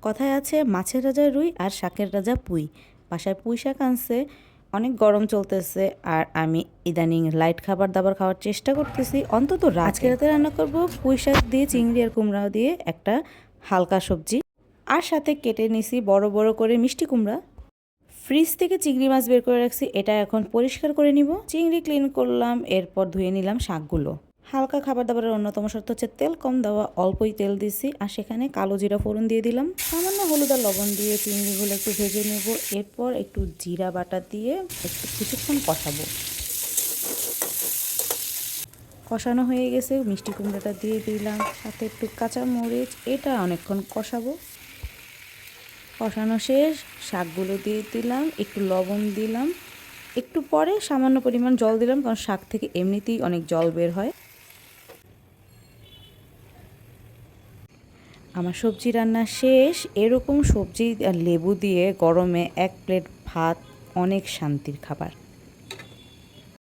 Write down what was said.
কথায় আছে মাছের রাজা রুই আর শাকের রাজা পুঁই। বাসায় পুঁই শাক আনছে, অনেক গরম চলতেছে আর আমি ইদানিং লাইট খাবার দাবার খাওয়ার চেষ্টা করতেছি অন্তত আজকে রাতে রান্না করব পুঁই শাক দিয়ে চিংড়ি আর কুমড়া দিয়ে একটা হালকা সবজি, আর সাথে কেটে নিছি বড় বড় করে মিষ্টি কুমড়া। ফ্রিজ থেকে চিংড়ি মাছ বের করে রাখছি, এটা এখন পরিষ্কার করে নিব। চিংড়ি ক্লিন করলাম, এরপর ধুয়ে নিলাম শাকগুলো। হালকা খাবার দাবারের অন্যতম শর্ত হচ্ছে তেল কম দেওয়া, অল্পই তেল দিছি আর সেখানে কালো জিরা ফোড়ন দিয়ে দিলাম। সামান্য হলুদ আর লবণ দিয়ে চিংড়িগুলো একটু ভেজে নেব। এরপর একটু জিরা বাটা দিয়ে একটু কিছুক্ষণ কষাবো। কষানো হয়ে গেছে, মিষ্টি কুমড়োটা দিয়ে দিলাম, সাথে একটু কাঁচা মরিচ, এটা অনেকক্ষণ কষাবো। কষানো শেষ, শাকগুলো দিয়ে দিলাম, একটু লবণ দিলাম, একটু পরে সামান্য পরিমাণ জল দিলাম, কারণ শাক থেকে এমনিতেই অনেক জল বের হয়। আমার সবজি রান্না শেষ। এরকম সবজি আর লেবু দিয়ে গরমে এক প্লেট ভাত অনেক শান্তির খাবার।